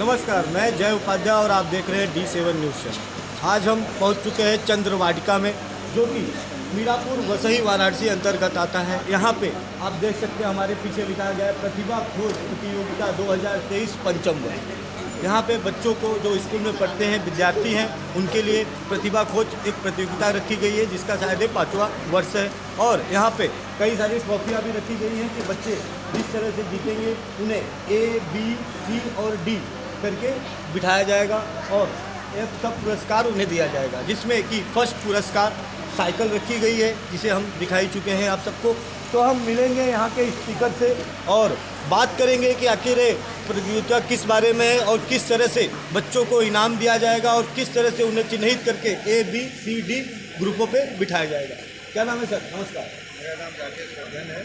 नमस्कार, मैं जय उपाध्याय और आप देख रहे हैं D7 न्यूज़ चैनल। आज हम पहुंच चुके हैं चंद्र वाटिका में, जो कि मीरापुर वसई वाराणसी अंतर्गत आता है। यहां पे आप देख सकते हैं हमारे पीछे लिखा गया है प्रतिभा खोज प्रतियोगिता 2023 पंचम वर्ष। यहाँ पे बच्चों को जो स्कूल में पढ़ते हैं, विद्यार्थी हैं, उनके लिए प्रतिभा खोज एक प्रतियोगिता रखी गई है, जिसका शायद 5वां वर्ष है। और यहाँ पे कई सारी ट्रॉफियाँ भी रखी गई हैं कि बच्चे जिस तरह से जीतेंगे उन्हें A, B, C और D करके बिठाया जाएगा और एक सब पुरस्कार उन्हें दिया जाएगा, जिसमें कि फर्स्ट पुरस्कार साइकिल रखी गई है, जिसे हम दिखाई चुके हैं आप सबको। तो हम मिलेंगे यहाँ के स्पीकर से और बात करेंगे कि आखिर प्रतियोगिता किस बारे में है और किस तरह से बच्चों को इनाम दिया जाएगा और किस तरह से उन्हें चिन्हित करके A, B, C, D ग्रुपों पे बिठाया जाएगा। क्या नाम है सर? नमस्कार। मेरा नाम राकेश वर्धन है।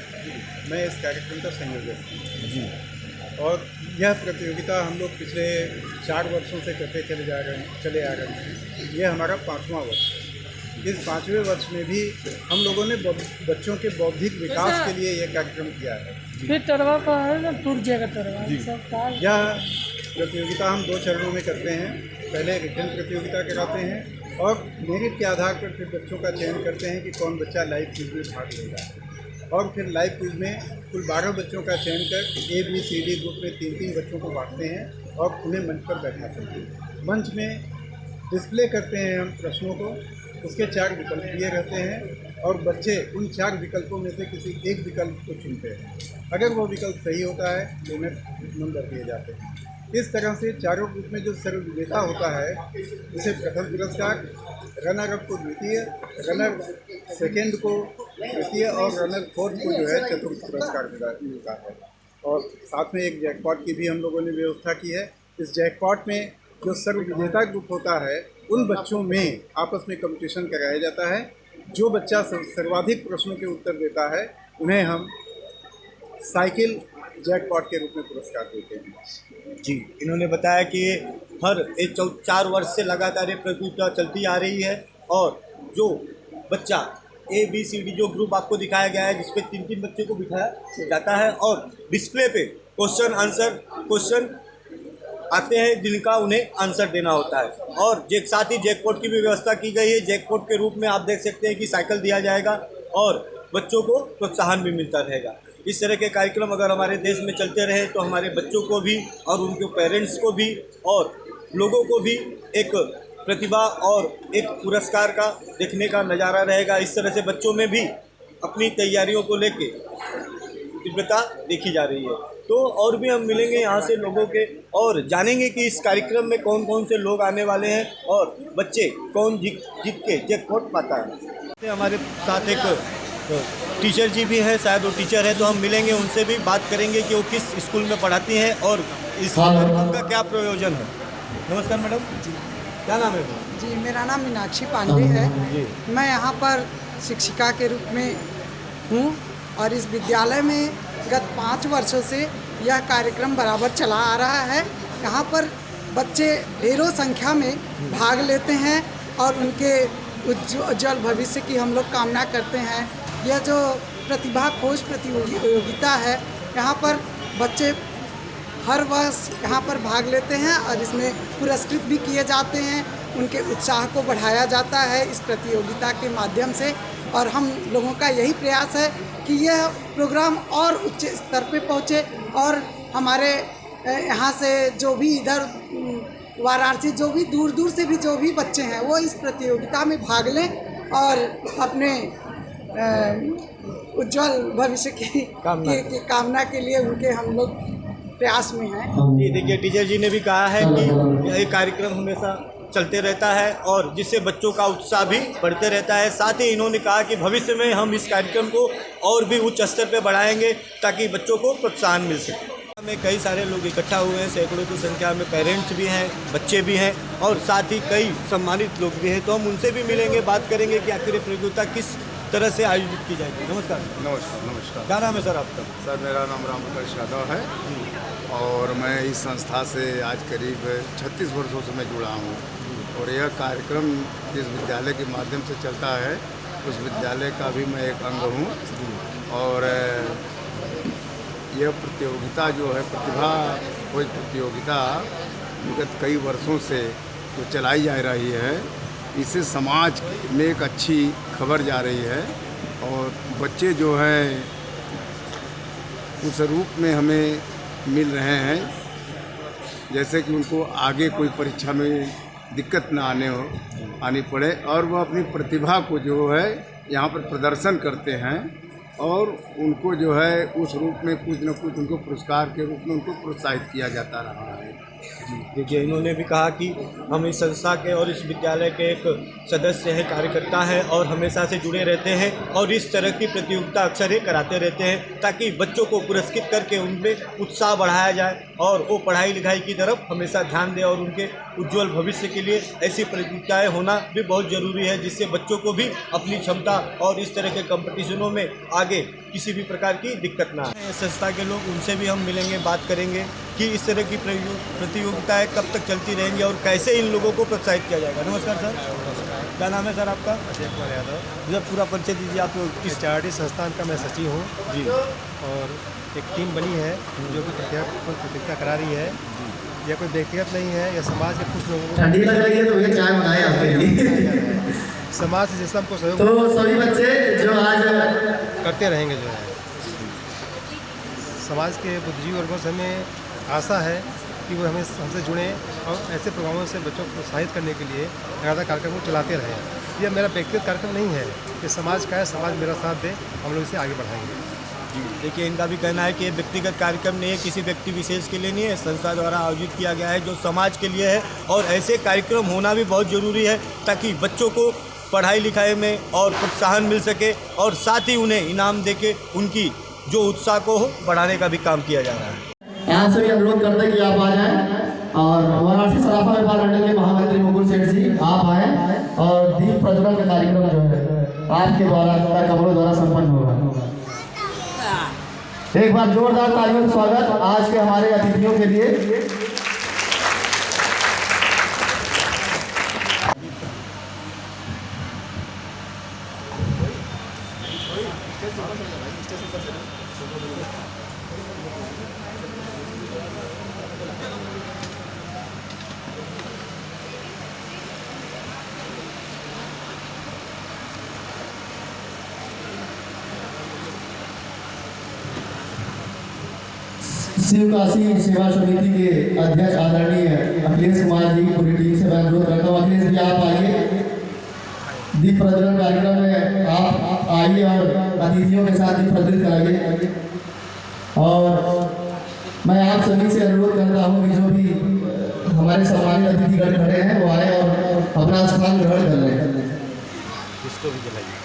मैं इस कार्यक्रम का संयोजक हूँ जी। और यह प्रतियोगिता हम लोग पिछले 4 वर्षों से करते चले आ रहे हैं। ये हमारा 5वां वर्ष है। इस 5वें वर्ष में भी हम लोगों ने बच्चों के बौद्धिक विकास के लिए यह कार्यक्रम किया है। फिर तरवा का है ना, टूट जाएगा तरवा। यह प्रतियोगिता हम 2 चरणों में करते हैं। पहले रिटन प्रतियोगिता कराते हैं और मेरिट के आधार पर फिर बच्चों का चयन करते हैं कि कौन बच्चा लाइव क्विज में भाग लेगा। और फिर लाइव क्विज में कुल 12 बच्चों का चयन कर A, B, C, D group में 3-3 बच्चों को बांटते हैं और उन्हें मंच पर बैठाते हैं। मंच में डिस्प्ले करते हैं हम प्रश्नों को, उसके 4 विकल्प दिए रहते हैं और बच्चे उन 4 विकल्पों में से किसी एक विकल्प को चुनते हैं। अगर वो विकल्प सही होता है तो उन्हें नंबर दिए जाते हैं। इस तरह से चारों ग्रुप में जो सर्व विजेता होता है उसे प्रथम पुरस्कार, रनर अप को द्वितीय, रनर सेकेंड को तृतीय और रनर फोर्थ को जो है चतुर्थ पुरस्कार मिलता है। और साथ में एक जैकपॉट की भी हम लोगों ने व्यवस्था की है। इस जैकपॉट में जो सर्व विजेता ग्रुप होता है उन बच्चों में आपस में कंपटीशन कराया जाता है। जो बच्चा सर्वाधिक प्रश्नों के उत्तर देता है उन्हें हम साइकिल जैकपॉट के रूप में पुरस्कार देते हैं जी। इन्होंने बताया कि हर 4 वर्ष से लगातार ये प्रतियोगिता चलती आ रही है और जो बच्चा A, B, C, D जो ग्रुप आपको दिखाया गया है, जिसपे 3-3 बच्चे को बिठाया जाता है और डिस्प्ले पे क्वेश्चन आते हैं जिनका उन्हें आंसर देना होता है। और साथ ही जैकपॉट की भी व्यवस्था की गई है। जैकपॉट के रूप में आप देख सकते हैं कि साइकिल दिया जाएगा और बच्चों को प्रोत्साहन भी मिलता रहेगा। इस तरह के कार्यक्रम अगर हमारे देश में चलते रहे तो हमारे बच्चों को भी और उनके पेरेंट्स को भी और लोगों को भी एक प्रतिभा और एक पुरस्कार का देखने का नज़ारा रहेगा। इस तरह से बच्चों में भी अपनी तैयारियों को लेके तीव्रता देखी जा रही है। तो और भी हम मिलेंगे यहाँ से लोगों के और जानेंगे कि इस कार्यक्रम में कौन कौन से लोग आने वाले हैं और बच्चे कौन जीत के जैकपॉट पाता है। हमारे साथ एक टीचर जी भी हैं, शायद वो टीचर है, तो हम मिलेंगे उनसे भी बात करेंगे कि वो किस स्कूल में पढ़ाती हैं और इस कार्यक्रम का क्या प्रयोजन है। नमस्कार मैडम जी, क्या नाम है? जी, मेरा नाम मीनाक्षी पांडे है जी। मैं यहाँ पर शिक्षिका के रूप में हूँ और इस विद्यालय में गत 5 वर्षों से यह कार्यक्रम बराबर चला आ रहा है। यहाँ पर बच्चे ढेरों संख्या में भाग लेते हैं और उनके उज्ज्वल भविष्य की हम लोग कामना करते हैं। यह जो प्रतिभा खोज प्रतियोगिता है, यहाँ पर बच्चे हर वर्ष यहाँ पर भाग लेते हैं और इसमें पुरस्कृत भी किए जाते हैं। उनके उत्साह को बढ़ाया जाता है इस प्रतियोगिता के माध्यम से और हम लोगों का यही प्रयास है कि यह प्रोग्राम और उच्च स्तर पे पहुँचे और हमारे यहाँ से जो भी इधर वाराणसी जो भी दूर दूर से भी जो भी बच्चे हैं वो इस प्रतियोगिता में भाग लें और अपने उज्जवल भविष्य की कामना के लिए उनके हम लोग प्रयास में हैं। जी देखिए, टीचर जी ने भी कहा है कि यह कार्यक्रम हमेशा चलते रहता है और जिससे बच्चों का उत्साह भी बढ़ते रहता है। साथ ही इन्होंने कहा कि भविष्य में हम इस कार्यक्रम को और भी उच्च स्तर पर बढ़ाएंगे ताकि बच्चों को प्रोत्साहन मिल सके। में कई सारे लोग इकट्ठा हुए हैं, सैकड़ों की संख्या में पेरेंट्स भी हैं, बच्चे भी हैं और साथ ही कई सम्मानित लोग भी हैं। तो हम उनसे भी मिलेंगे, बात करेंगे कि आखिर प्रतियोगिता किस तरह से आयोजित की जाएगी। नमस्कार। नमस्कार। क्या नाम है सर आपका? सर मेरा नाम रामप्रकाश यादव है और मैं इस संस्था से आज करीब 36 वर्षों से मैं जुड़ा हूँ और यह कार्यक्रम जिस विद्यालय के माध्यम से चलता है उस विद्यालय का भी मैं एक अंग हूँ। और यह प्रतियोगिता जो है प्रतिभा खोज प्रतियोगिता विगत कई वर्षों से जो चलाई जा रही है, इससे समाज में एक अच्छी खबर जा रही है और बच्चे जो हैं उस रूप में हमें मिल रहे हैं जैसे कि उनको आगे कोई परीक्षा में दिक्कत ना आनी पड़े और वह अपनी प्रतिभा को जो है यहाँ पर प्रदर्शन करते हैं और उनको जो है उस रूप में कुछ न कुछ उनको पुरस्कार के रूप में उनको प्रोत्साहित किया जाता रहा है। जी देखिए, इन्होंने भी कहा कि हम इस संस्था के और इस विद्यालय के एक सदस्य हैं, कार्यकर्ता हैं और हमेशा से जुड़े रहते हैं और इस तरह की प्रतियोगिता अक्सर ही कराते रहते हैं ताकि बच्चों को पुरस्कृत करके उनमें उत्साह बढ़ाया जाए और वो पढ़ाई लिखाई की तरफ हमेशा ध्यान दें और उनके उज्जवल भविष्य के लिए ऐसी प्रतियोगिताएँ होना भी बहुत ज़रूरी है जिससे बच्चों को भी अपनी क्षमता और इस तरह के कंपटीशनों में आगे किसी भी प्रकार की दिक्कत ना आए। संस्था के लोग, उनसे भी हम मिलेंगे, बात करेंगे कि इस तरह की प्रतियोगिताएं कब तक चलती रहेंगी और कैसे इन लोगों को प्रोत्साहित किया जाएगा। नमस्कार सर, क्या नाम है सर आपका? अजय कुमार यादव। जब पूरा परिचय दीजिए आप लोग। इस चैरिटी संस्थान का मैं सचिव हूँ जी, और एक टीम बनी है जो कि प्रतियोगिता करा रही है। यह कोई व्यक्तिगत नहीं है, यह समाज के कुछ लोगों को ठंडी लग रही है तो ये चाय बनाए आपके लिए। समाज से जिससे हमको सहयोग तो सभी बच्चे जो आज करते रहेंगे जो है समाज के बुद्धिजीवी वर्गों से हमें आशा है कि वो हमें हमसे जुड़ें और ऐसे प्रोग्रामों से बच्चों को प्रोत्साहित करने के लिए लगातार कार्यक्रम को चलाते रहें। यह मेरा व्यक्तिगत कार्यक्रम नहीं है, ये समाज का है, समाज मेरा साथ दे, हम लोग इसे आगे बढ़ाएंगे। जी देखिए, इनका भी कहना है कि ये व्यक्तिगत कार्यक्रम नहीं है, किसी व्यक्ति विशेष के लिए नहीं है, संस्था द्वारा आयोजित किया गया है जो समाज के लिए है और ऐसे कार्यक्रम होना भी बहुत ज़रूरी है ताकि बच्चों को पढ़ाई लिखाई में और प्रोत्साहन मिल सके और साथ ही उन्हें इनाम देके उनकी जो उत्साह को बढ़ाने का भी काम किया जा रहा है। यहाँ से भी अनुरोध करते हैं कि आप आ जाएं और वाराणसी सराफा व्यापार मंडल के महामंत्री मुकुल सेठ जी आप आए और दीप प्रज्वलन का कार्यक्रम जो है आपके द्वारा कमरों द्वारा संपन्न होगा। एक बार जोरदार तालियों से स्वागत आज के हमारे अतिथियों के लिए। शिव काशी सेवा समिति के अध्यक्ष आदरणीय अखिलेश कुमार जी की पूरी टीम से मैं अनुरोध करता हूँ, अखिलेश जी आप आइए, दीप प्रज्वलन कार्यक्रम में आप आइए और अतिथियों के साथ दीप प्रज्वलित कराइए। और मैं आप सभी से अनुरोध करता हूँ कि जो भी हमारे सम्मानित अतिथिगण खड़े हैं वो आए और अपना स्थान ग्रहण कर लें। इसको भी जलाइए,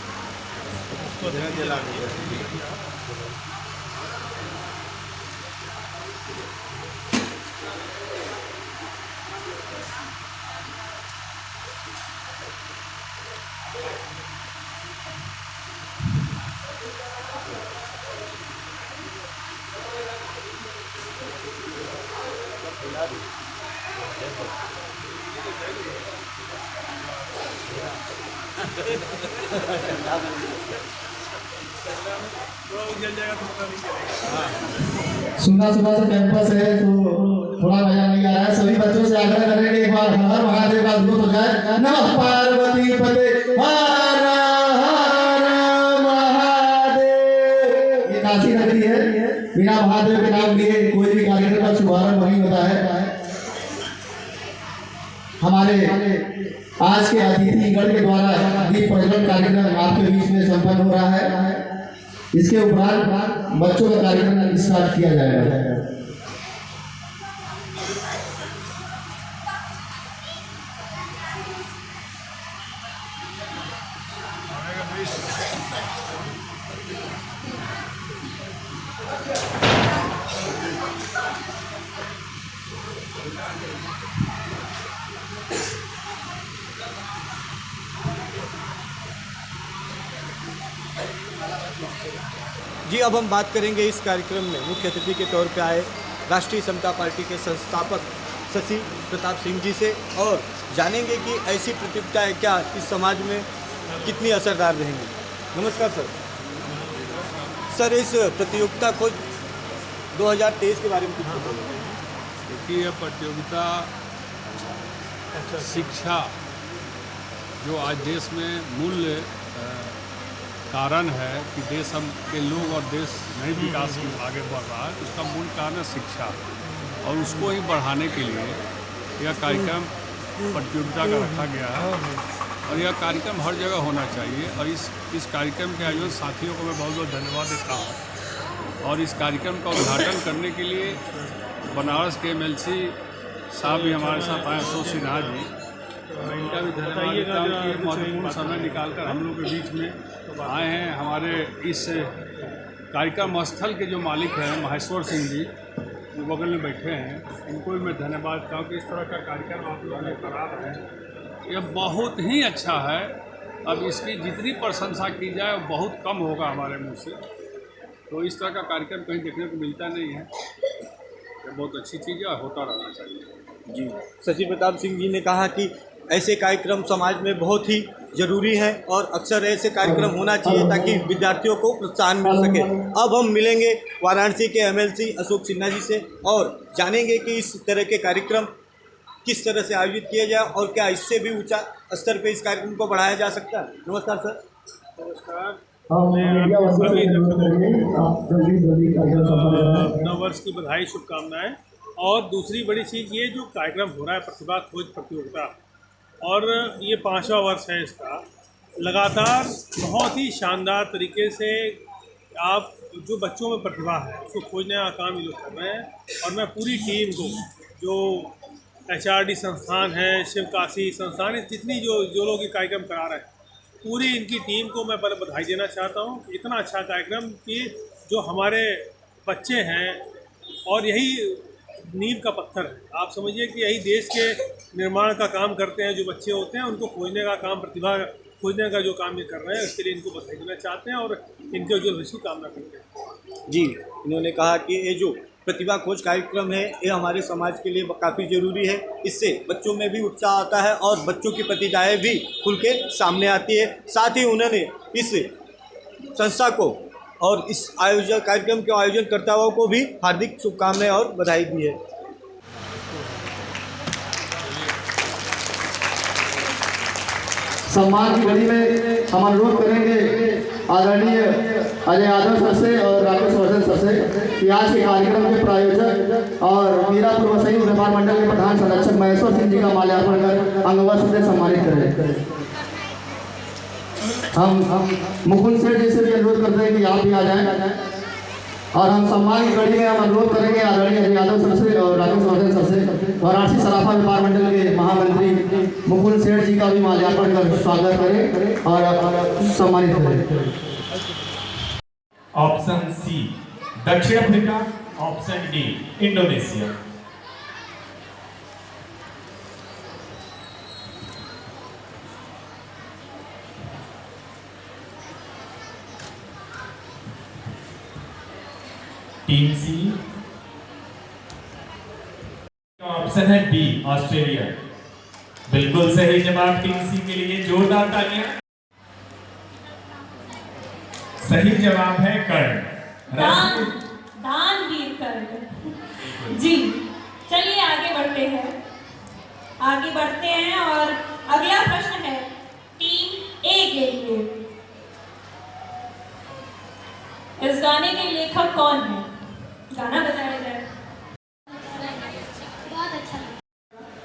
सुबह सुबह से कैंपस है तो थोड़ा मजा नहीं आ रहा है। सभी बच्चों से आग्रह करेंगे एक बार हर महादेव का अद्भुत हो जाए। नमः पार्वती पते हर हर महादेव। ये काशी नगरी है, बिना महादेव के नाम लिए कोई भी कार्यक्रम का शुभारंभ नहीं होता है। हमारे आज के अतिथिगण के द्वारा दीप प्रज्वलन कार्यक्रम आपके बीच में संपन्न हो रहा है। इसके उपरांत बच्चों का कार्यक्रम स्टार्ट किया जाएगा। जी अब हम बात करेंगे इस कार्यक्रम में मुख्य अतिथि के तौर पे आए राष्ट्रीय समता पार्टी के संस्थापक शशि प्रताप सिंह जी से और जानेंगे कि ऐसी प्रतियोगिताएं क्या इस समाज में कितनी असरदार रहेंगी। नमस्कार सर। सर इस प्रतियोगिता को 2023 के बारे में कुछ बताइए। देखिए, यह प्रतियोगिता शिक्षा जो आज देश में मूल्य कारण है कि देश हम के लोग और देश नए विकास की आगे बढ़ रहा है, उसका मूल कारण है शिक्षा। और उसको ही बढ़ाने के लिए यह कार्यक्रम प्रतियोगिता का रखा गया है और यह कार्यक्रम हर जगह होना चाहिए। और इस कार्यक्रम के आयोजन साथियों को मैं बहुत बहुत धन्यवाद देता हूँ। और इस कार्यक्रम का उद्घाटन करने के लिए बनारस के MLC साहब भी हमारे साथ आए, अशोक सिन्हा जी, इनका भी धन्यवाद देता हूँ कि महत्वपूर्ण समय निकालकर हम लोग के बीच में आए हैं। हमारे इस कार्यक्रम स्थल के जो मालिक हैं महेश्वर सिंह जी, जो बगल में बैठे हैं, इनको भी मैं धन्यवाद देता हूँ कि इस तरह का कार्यक्रम आप लोग करा रहे हैं। यह बहुत ही अच्छा है। अब इसकी जितनी प्रशंसा की जाए वो बहुत कम होगा हमारे मुँह से। तो इस तरह का कार्यक्रम कहीं देखने को मिलता नहीं है। ये बहुत अच्छी चीज़ है और होता रहना चाहिए। जी, शशि प्रताप सिंह जी ने कहा कि ऐसे कार्यक्रम समाज में बहुत ही ज़रूरी है और अक्सर ऐसे कार्यक्रम होना चाहिए ताकि विद्यार्थियों को प्रोत्साहन मिल सके। अब हम मिलेंगे वाराणसी के MLC अशोक सिन्हा जी से और जानेंगे कि इस तरह के कार्यक्रम किस तरह से आयोजित किया जाए और क्या इससे भी ऊंचा स्तर पे इस कार्यक्रम को बढ़ाया जा सकता है। नमस्कार सर। नमस्कार। नववर्ष की बधाई, शुभकामनाएं। और दूसरी बड़ी चीज़ ये जो कार्यक्रम हो रहा है प्रतिभा खोज प्रतियोगिता, और ये 5वां वर्ष है इसका। लगातार बहुत ही शानदार तरीके से आप जो बच्चों में प्रतिभा है उसको खोजने का काम ये लोग कर रहे हैं। और मैं पूरी टीम को, जो HRD संस्थान है, शिव काशी संस्थान, जितनी जो लोग ये कार्यक्रम करा रहे हैं, पूरी इनकी टीम को मैं पहले बधाई देना चाहता हूँ। इतना अच्छा कार्यक्रम कि जो हमारे बच्चे हैं और यही नींव का पत्थर है। आप समझिए कि यही देश के निर्माण का काम करते हैं। जो बच्चे होते हैं उनको खोजने का काम, प्रतिभा खोजने का जो काम ये कर रहे हैं, उसके लिए इनको बधाई देना चाहते हैं और इनके उज्जवल भविष्य की कामना करते हैं। जी, इन्होंने कहा कि ये जो प्रतिभा खोज कार्यक्रम है ये हमारे समाज के लिए काफ़ी ज़रूरी है। इससे बच्चों में भी उत्साह आता है और बच्चों की प्रतिभाएं भी खुल के सामने आती है। साथ ही उन्होंने इस संस्था को और इस कार्यक्रम के आयोजनकर्ताओं को भी हार्दिक शुभकामनाएं और बधाई दी है। सम्मान की घड़ी में हम अनुरोध करेंगे आदरणीय अजय यादव सर से और राकेश वर्धन सर से कि आज के कार्यक्रम के प्रायोजक और मीरापुर वसई व्यापार मंडल के प्रधान संरक्षक महेश्वर सिंह जी का माल्यार्पण कर अंगवस्त्र से सम्मानित करें। हम मुकुंद सेठ जी से भी अनुरोध करते हैं कि आप भी आ जाएं और हम सम्मान की घड़ी में हम अनुरोध करेंगे आदरणीय अजय यादव सर से और राकेश वर्धन सर से वाराणसी सराफा व्यापार मंडल के महामंत्री मुकुंद सेठ जी का भी माल्यार्पण कर स्वागत करें और सम्मानित करें। ऑप्शन सी दक्षिण अफ्रीका, option D Indonesia. Team C option है बी ऑस्ट्रेलिया। बिल्कुल सही जवाब टीम सी के लिए, जोरदार तालियां। सही जवाब है कर्ण। दानवीर कर्ण जी। चलिए आगे बढ़ते हैं और अगला प्रश्न है टीम ए के लिए। इस गाने के लेखक कौन है? गाना बताया जाए।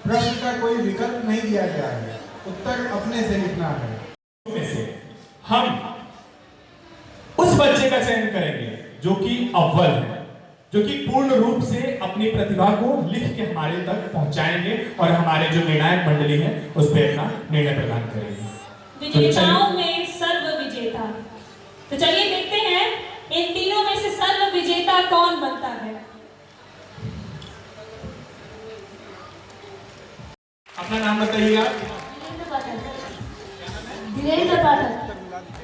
प्रश्न का कोई विकल्प नहीं दिया गया है, उत्तर अपने से लिखना है। हम उस बच्चे का चयन करेंगे जो कि अव्वल है, जो कि पूर्ण रूप से अपनी प्रतिभा को लिख के हमारे तक पहुंचाएंगे और हमारे जो निर्णायक मंडली है उस पर अपना निर्णय प्रदान करेंगे। विजेताओं में सर्व विजेता। तो चलिए देखते हैं इन तीनों में से सर्व विजेता कौन बनता है। अपना नाम बताइएगा। धीरेन्द्र पाठक।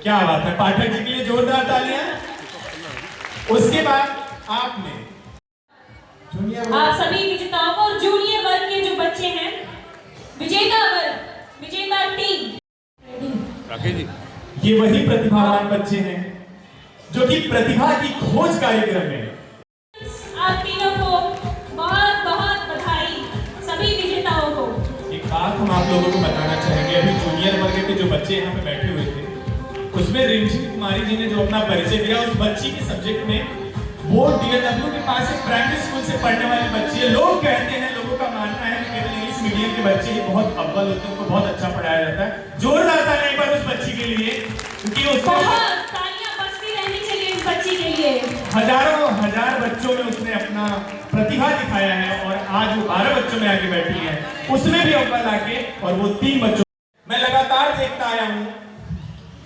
क्या बात है, पाठक जी के लिए जोरदार तालियां। उसके बाद आपने आप सभी विजेताओं को और जूनियर वर्ग के जो बच्चे हैं, विजेता वर्ग, विजेता टीम, ये वही प्रतिभावान बच्चे हैं जो कि प्रतिभा की खोज कार्यक्रम में। आप तीनों को बहुत बहुत बधाई, सभी विजेताओं को। एक बात आप लोगों को बताना चाहेंगे। अभी जूनियर वर्ग के जो बच्चे यहाँ पे बैठे हुए थे, उसमें रिमझिम कुमारी जी ने जो अपना परिचय दिया, उस बच्ची के सब्जेक्ट में वो DLW के पास एक प्राइमरी स्कूल से पढ़ने वाली बच्ची है। लोग कहते हैं, लोगों का मानना है कि केवल इंग्लिश मीडियम के बच्चे ही बहुत अव्वल होते हैं, उनको बहुत अच्छा पढ़ाया जाता है। जोरदार तालियां एक बार उस बच्ची के लिए, क्योंकि उसको तालियां बजती रहनी चाहिए इस बच्ची के लिए। हजारों हजार बच्चों में उसने अपना प्रतिभा दिखाया है और आज वो 12 बच्चों में आगे बैठी है, उसमें भी अव्वल आके, और वो 3 बच्चों। मैं लगातार देखता आया हूँ,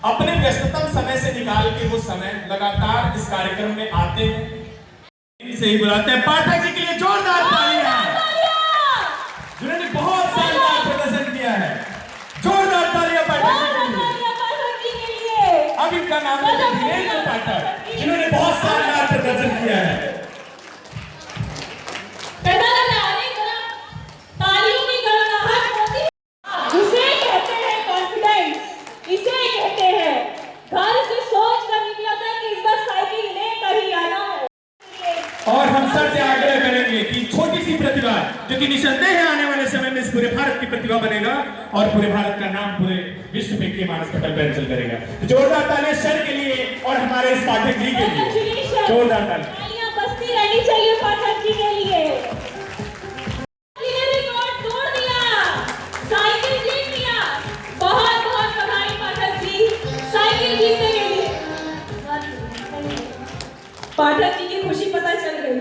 अपने व्यस्ततम समय से निकाल के वो समय लगातार इस कार्यक्रम में आते हैं, से ही बुलाते हैं। पाठक जी के लिए जोरदार तालियां, जिन्होंने बहुत शानदार प्रदर्शन किया है। जोरदार तालियां पाठक जी के लिए। अब इनका नाम है धीरेन्द्र पाठक, जिन्होंने बहुत शानदार प्रदर्शन किया है। तालियों की गड़गड़ाहट होती है, इसे कहते हैं कॉन्फिडेंस, इसे कहते हैं घर से सोच कर निकला था कि इस बार साइकिल लेकर ही आना है। और हम सबसे आग्रह करेंगे कि छोटी सी प्रतिभा, जो कि निसंदेह आने वाले समय में इस पूरे भारत की प्रतिभा बनेगा और पूरे भारत का नाम पूरे विश्व में के मानस पटल पर अंचल करेगा। तो जोरदार तालियां सर के लिए और हमारे इस पाठक जी के लिए। जोरदार तालियां बजती रहनी चाहिए पाठक जी के लिए। रिकॉर्ड तोड़ दिया, साइकिल जीत लिया। बहुत बहुत बधाई पाठक जी, साइकिल जीतने के लिए। पाठक जी की खुशी पता चल गई।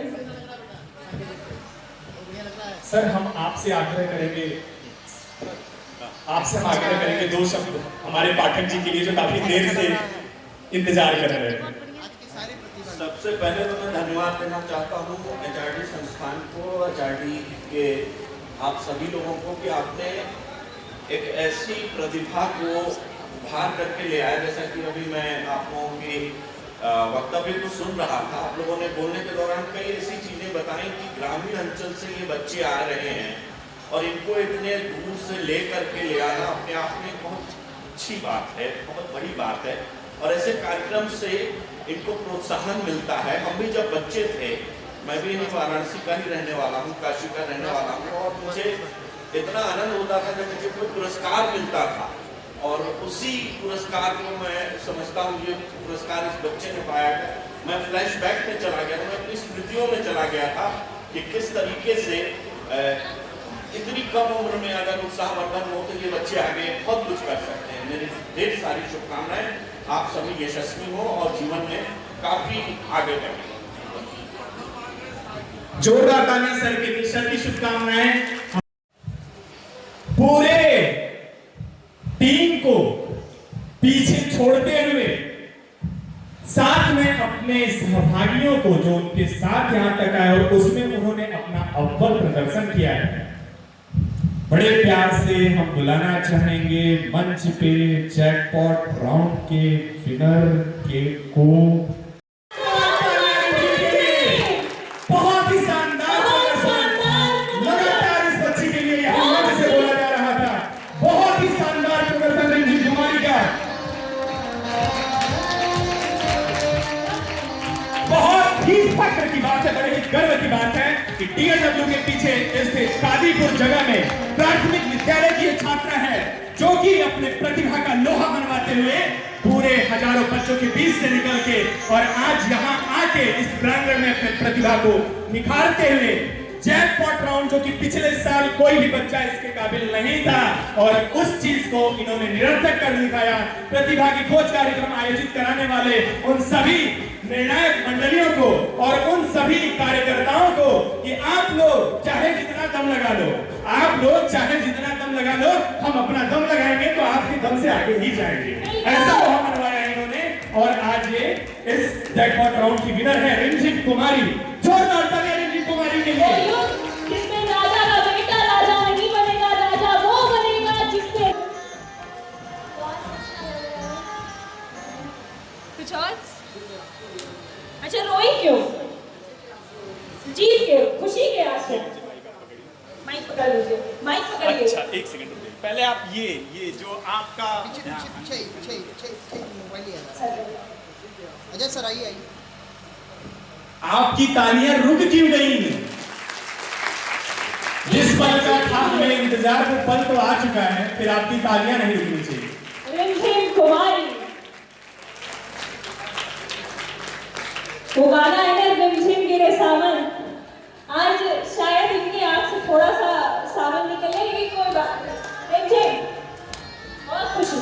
सर हम आपसे आग्रह करेंगे, दो शब्द हमारे पाठक जी के लिए जो काफी देर से इंतजार कर रहे हैं। सबसे पहले तो मैं धन्यवाद देना चाहता हूँ HRD संस्थान को, HRD के आप सभी लोगों को, कि आपने एक ऐसी प्रतिभा को बाहर करके ले आया। जैसा कि अभी मैं आप लोगों की वक्तव्य को सुन रहा था, आप लोगों ने बोलने के दौरान कई ऐसी चीज़ें बताई कि ग्रामीण अंचल से ये बच्चे आ रहे हैं और इनको इतने दूर से ले करके ले आना अपने आप में बहुत अच्छी बात है, बहुत बड़ी बात है। और ऐसे कार्यक्रम से इनको प्रोत्साहन मिलता है। हम भी जब बच्चे थे, मैं भी यहीं वाराणसी का ही रहने वाला हूँ, काशी का रहने वाला हूँ, और मुझे इतना आनंद होता था जब मुझे कोई पुरस्कार मिलता था, और उसी पुरस्कार को मैं समझता हूँ ये पुरस्कार इस बच्चे ने पाया है। मैं फ्लैशबैक में चला गया, मैं अपनी स्मृतियों में चला गया था कि किस तरीके से इतनी कम उम्र में अगर उत्साहवर्धन हो तो ये बच्चे आगे बहुत कुछ कर सकते हैं। मेरी ढेर सारी शुभकामनाएं, आप सभी यशस्वी हो और जीवन में काफी आगे बढ़े। जोरदार तालियां सर के लिए, सर की शुभकामनाएं। पूरे टीम को पीछे छोड़ते हुए साथ में अपने सहभागियों को जो उनके साथ यहां तक आए और उसमें उन्होंने अपना अव्वल प्रदर्शन किया है, बड़े प्यार से हम बुलाना चाहेंगे मंच पे जैकपॉट राउंड के विनर के को। बहुत ही शानदार लगातार इस बच्ची के लिए यहाँ मंच से बोला जा रहा था, बहुत ही शानदार प्रदर्शन रंजीत कुमारी का। बहुत ही फख्र की बात है, बड़े ही गर्व की बात है कि DLW के पीछे स्थित कादीपुर जगह में प्राथमिक विद्यालय की छात्रा है जो कि अपने प्रतिभा का लोहा मनवाते हुए पूरे हजारों बच्चों के बीच से निकल के और आज यहाँ आके इस प्रांगण में अपने प्रतिभा को निखारते हुए जैकपॉट राउंड, जो कि पिछले साल कोई भी बच्चा इसके काबिल नहीं था और उस चीज को इन्होंने निरर्थक कर दिखाया। प्रतिभा की खोज कार्यक्रम आयोजित कराने वाले उन सभी निर्णायक मंडलियों को और उन सभी कार्यकर्ताओं को कि आप लोग चाहे जितना दम लगा लो, आप लोग चाहे जितना दम लगा लो, हम अपना दम लगाएंगे तो आपके दम से आगे ही जाएंगे। ऐसा लोहा मनवाया इन्होंने और आज ये इस जैकपॉट राउंड की विनर है रंजीत कुमारी। जोरदार तालियां रंजीत कुमारी के लिए। जिसमें राजा का बेटा राजा नहीं बनेगा, राजा वो बनेगा जिससे कुछ और। अच्छा रोई क्यों? जीत के, खुशी के आंसू। माइक पकड़ लीजिए, माइक पकड़िए। अच्छा एक सेकंड रुकिए, पहले आप ये जो आपका अजय सर आइए। आपकी तालियां रुक क्यों गई? जिस पल का था हमें इंतजार, वो पल तो आ चुका है, फिर आपकी तालियां नहीं रुकनी चाहिए। रिमझिम कुमारी, वो गाना है ना, रिमझिम गिरे सावन। आज शायद इनकी आंख से थोड़ा सा सावन निकले, लेकिन कोई बात नहीं। रिमझिम, बहुत खुशी।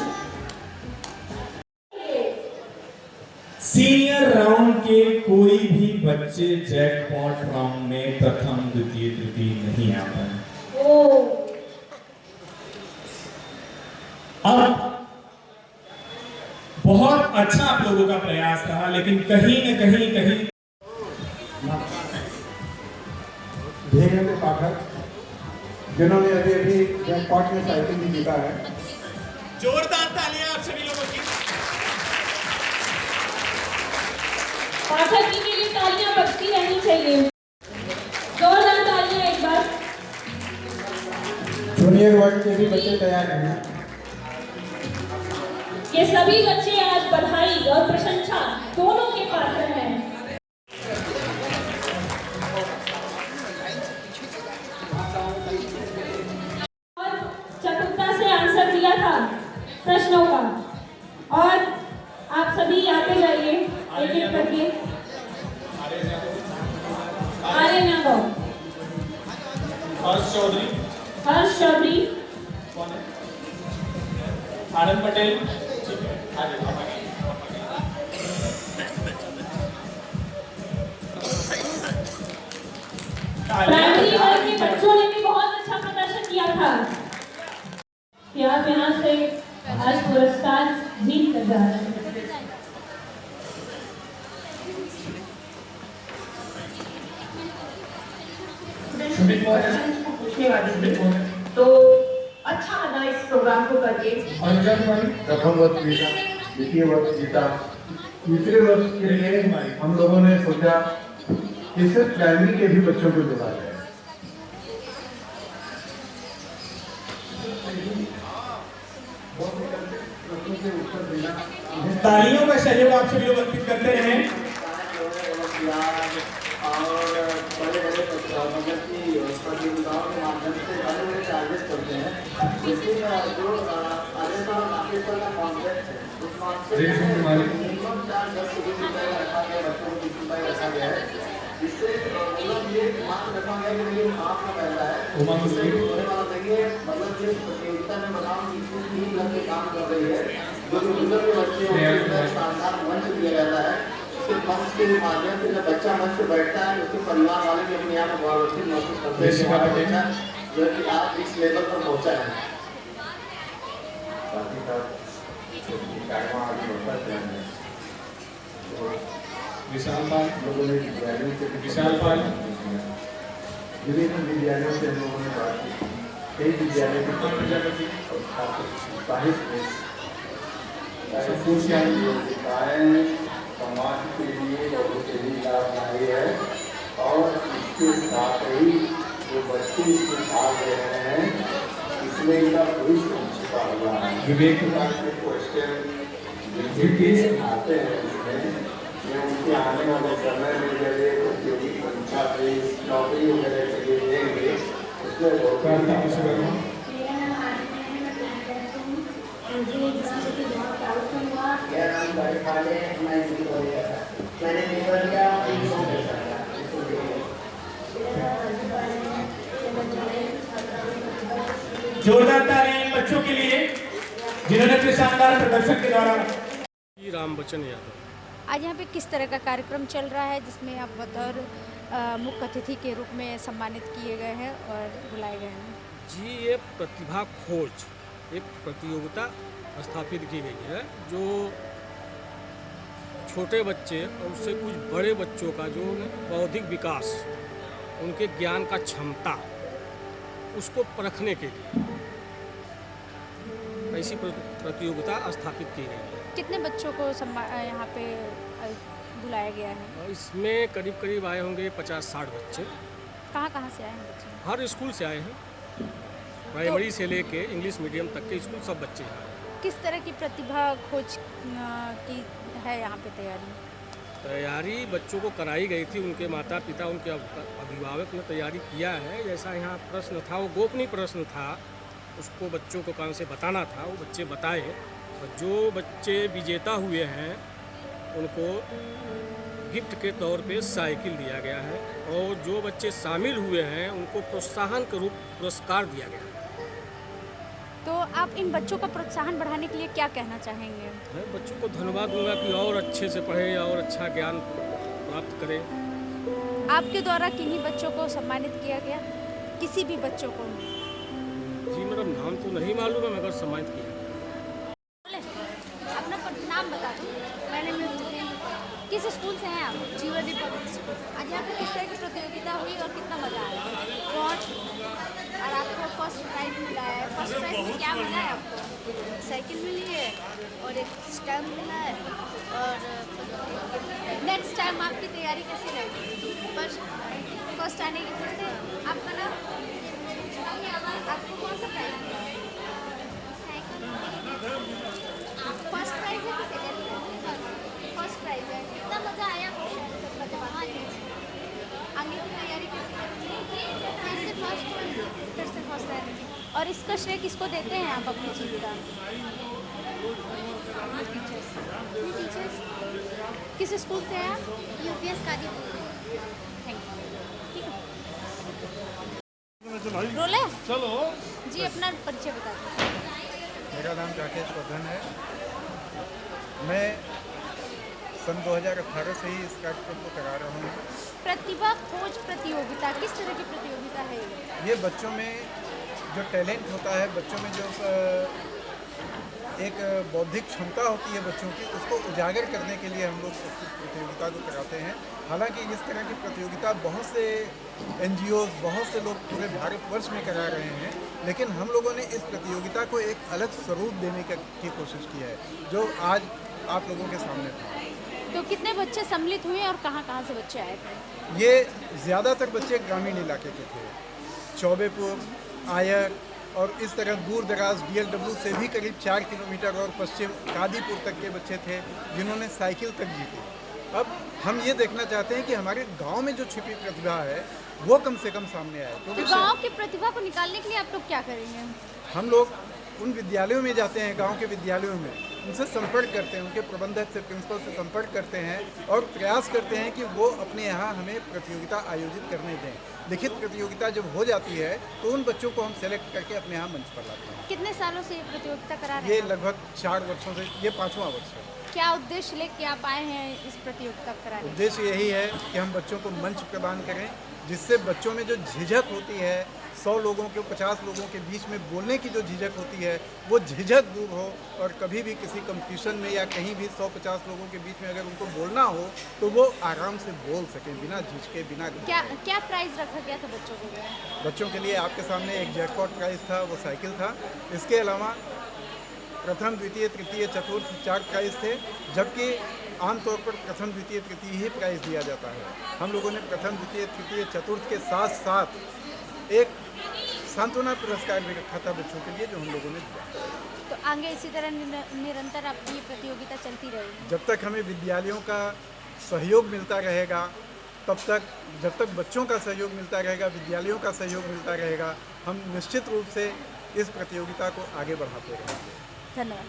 सीनियर राउंड के कोई भी बच्चे जैकपॉट राउंड में प्रथम, द्वितीय, तृतीय नहीं आ पाए। अब बहुत अच्छा आप लोगों का प्रयास रहा, लेकिन कहीं न कहीं धीरेन्द्र पाठक, जिन्होंने अभी जैकपॉट में साइकिल भी जीता है। जोरदार तालियां आप सभी लोगों की। पाठक जी के लिए तालियां बजती रहनी चाहिए। जोरदार तालियां एक बार। जूनियर वर्ग के भी बच्चे तैयार हैं। ये सभी बच्चे आज बधाई और प्रशंसा दोनों के पात्र हैं। और चतुरता से आंसर दिया था प्रश्नों का, और आप सभी आते जाइए एक एक करके। आर्यन यादव, हर्ष चौधरी, आनंद पटेल, प्राइमरी वर्ग के बच्चों ने भी बहुत अच्छा प्रदर्शन किया था। कि आप यहाँ से आज पुरस्कार जीत कर जा रहे हैं। पूछने वाली थी, तो अच्छा लगा इस प्रोग्राम को करके। प्रथम वर्ष जीता, द्वितीय वर्ष जीता, तीसरे वर्ष के लिए हम लोगों ने सोचा कि सिर्फ प्राइमरी के भी बच्चों को जोड़ा जाए। तालियों का सहयोग आप सभी लोग अर्पित करते रहे। और बड़े बड़े प्रतियोगिताओं के माध्यम से बड़े बड़े चार्जेस करते हैं, लेकिन जो आगे का कॉन्सेप्ट है उस कॉन्सेप्ट में मिनिमम चार्ज 10 रुपये रखा गया, बच्चों को 20 रुपये रखा गया है, जिससे मतलब ये मांग रखा गया कि ये माफ का पैसा है होने वाला। देखिए मतलब जिस प्रतियोगिता में बताऊँ कि 3 घर के काम कर रही है, जो बुजुर्ग के बच्चे उनको शानदार मंच दिया जाता है। मंच के माध्यम से जब बच्चा मंच पे बैठता है, उसके परिवार वाले भी अपने आप गौरवान्वित महसूस करते हैं कि हमारा बच्चा जो है कि आप इस लेवल पर पहुंचा है। विशाल पाल, विभिन्न विद्यालयों से हम लोगों ने बात की, कई विद्यालय की समाज के लिए बहुत ही लाभदायी है, और इसके साथ ही जो बच्चे इसमें भाग ले रहे हैं, इसमें इनका भविष्य छिपा हुआ है। विवेक के क्वेश्चन आते हैं इसमें, ये उनके आने वाले समय में जब प्रतियोगी परीक्षा पे नौकरी वगैरह के लिए देंगे, उसमें बहुत जोरदार तालियां बच्चों के लिए जिन्होंने अपने शानदार प्रदर्शन के दौरान। राम बच्चन यादव। आज यहाँ पे किस तरह का कार्यक्रम चल रहा है, जिसमें आप बतौर मुख्य अतिथि के रूप में सम्मानित किए गए हैं और बुलाए गए हैं? जी, ये प्रतिभा खोज एक प्रतियोगिता स्थापित की गई है, जो छोटे बच्चे और उससे कुछ बड़े बच्चों का जो बौद्धिक विकास, उनके ज्ञान का क्षमता, उसको परखने के लिए ऐसी प्रतियोगिता स्थापित की गई है। कितने बच्चों को यहाँ पे बुलाया गया है? इसमें करीब करीब आए होंगे 50-60 बच्चे। कहाँ से आए हैं बच्चे? हर स्कूल से आए हैं, प्राइमरी से लेके इंग्लिश मीडियम तक के स्कूल सब बच्चे आए हैं। किस तरह की प्रतिभा खोज की है यहाँ पे तैयारी? तैयारी बच्चों को कराई गई थी, उनके माता पिता उनके अभिभावक ने तैयारी किया है। जैसा यहाँ प्रश्न था वो गोपनीय प्रश्न था, उसको बच्चों को काम से बताना था, वो बच्चे बताए। और जो बच्चे विजेता हुए हैं उनको गिफ्ट के तौर पे साइकिल दिया गया है, और जो बच्चे शामिल हुए हैं उनको प्रोत्साहन के रूप पुरस्कार दिया गया है। तो आप इन बच्चों का प्रोत्साहन बढ़ाने के लिए क्या कहना चाहेंगे? मैं बच्चों को धन्यवाद दूंगा कि और अच्छे से पढ़े और अच्छा ज्ञान प्राप्त करें। आपके द्वारा किन्हीं बच्चों को सम्मानित किया गया, किसी भी बच्चों को? जी मैडम, नाम तो नहीं मालूम है मगर सम्मानित किया गया। अपना नाम बता दो। मैंने किस स्कूल से हैं आप? जीवनी पब्लिक स्कूल। आज यहाँ पर किस तरह की प्रतियोगिता हुई और कितना मज़ा आया? बहुत। और आपको फर्स्ट प्राइज मिला है। फर्स्ट प्राइज में क्या मिला है आपको? साइकिल मिली है और एक स्टैम्प मिला है। और नेक्स्ट टाइम आपकी तैयारी कैसी रहेगी? फर्स्ट आने की फिर से आपका नाम? आपको कौन सा प्राइज मिला है? फर्स्ट प्राइज है कि सेकेंड? फर्स्ट प्राइज है। कितना मज़ा आया आपको? आगे की तैयारी कैसी करेंगे? फिर से फर्स्ट आएंगे। और इसका श्रेय किसको देते हैं आप अपनी जीत का? टीचर्स। किस स्कूल से हैं आप? यूपीएस कादीपुर। Thank you. ठीक है, रोले चलो जी, अपना परिचय बता दो। मेरा नाम राकेश वर्धन है। मैं सन 2018 से ही इस कार्यक्रम को करा रहा हूँ। प्रतिभा खोज प्रतियोगिता किस तरह की प्रतियोगिता है ये बच्चों में जो टैलेंट होता है, बच्चों में जो एक बौद्धिक क्षमता होती है बच्चों की, उसको उजागर करने के लिए हम लोग इस प्रतियोगिता को कराते हैं। हालांकि इस तरह की प्रतियोगिता बहुत से NGOs, बहुत से लोग पूरे भारतवर्ष में करा रहे हैं, लेकिन हम लोगों ने इस प्रतियोगिता को एक अलग स्वरूप देने की कोशिश की है, जो आज आप लोगों के सामने था। तो कितने बच्चे सम्मिलित हुए और कहाँ से बच्चे आए थे? ये ज़्यादातर बच्चे ग्रामीण इलाके के थे। चौबेपुर, आयर और इस तरह दूर दराज DLW से भी करीब 4 किलोमीटर और पश्चिम कादीपुर तक के बच्चे थे जिन्होंने साइकिल तक जीती। अब हम ये देखना चाहते हैं कि हमारे गांव में जो छिपी प्रतिभा है वो कम से कम सामने आए। तो गांव की प्रतिभा को निकालने के लिए आप लोग क्या करेंगे? हम लोग उन विद्यालयों में जाते हैं, गांव के विद्यालयों में उनसे संपर्क करते हैं, उनके प्रबंधक से, प्रिंसिपल से संपर्क करते हैं और प्रयास करते हैं कि वो अपने यहाँ हमें प्रतियोगिता आयोजित करने दें। लिखित प्रतियोगिता जब हो जाती है तो उन बच्चों को हम सेलेक्ट करके अपने यहाँ मंच पर लाते हैं। कितने सालों से ये प्रतियोगिता करा रहे हैं? ये लगभग 4 वर्षों से, ये 5वां वर्ष है। क्या उद्देश्य लेके आप आए हैं इस प्रतियोगिता कराने? उद्देश्य यही है कि हम बच्चों को मंच प्रदान करें, जिससे बच्चों में जो झिझक होती है, 100 लोगों के 50 लोगों के बीच में बोलने की जो झिझक होती है वो झिझक दूर हो, और कभी भी किसी कंपटीशन में या कहीं भी 100-50 लोगों के बीच में अगर उनको बोलना हो तो वो आराम से बोल सकें बिना झिझके, बिना। क्या प्राइज रखा गया था बच्चों के लिए? बच्चों के लिए आपके सामने एक जैकपॉट प्राइज़ था, वो साइकिल था। इसके अलावा प्रथम, द्वितीय, तृतीय, चतुर्थ 4 प्राइज़ थे, जबकि आमतौर पर प्रथम, द्वितीय, तृतीय ही प्राइज़ दिया जाता है। हम लोगों ने प्रथम, द्वितीय, तृतीय, चतुर्थ के साथ साथ एक सांत्वना पुरस्कार भी रखा था बच्चों के लिए, जो हम लोगों ने दिया। तो आगे इसी तरह निरंतर आपकी ये प्रतियोगिता चलती रहेगी? जब तक हमें विद्यालयों का सहयोग मिलता रहेगा तब तक, जब तक बच्चों का सहयोग मिलता रहेगा, विद्यालयों का सहयोग मिलता रहेगा, हम निश्चित रूप से इस प्रतियोगिता को आगे बढ़ाते रहेंगे। धन्यवाद।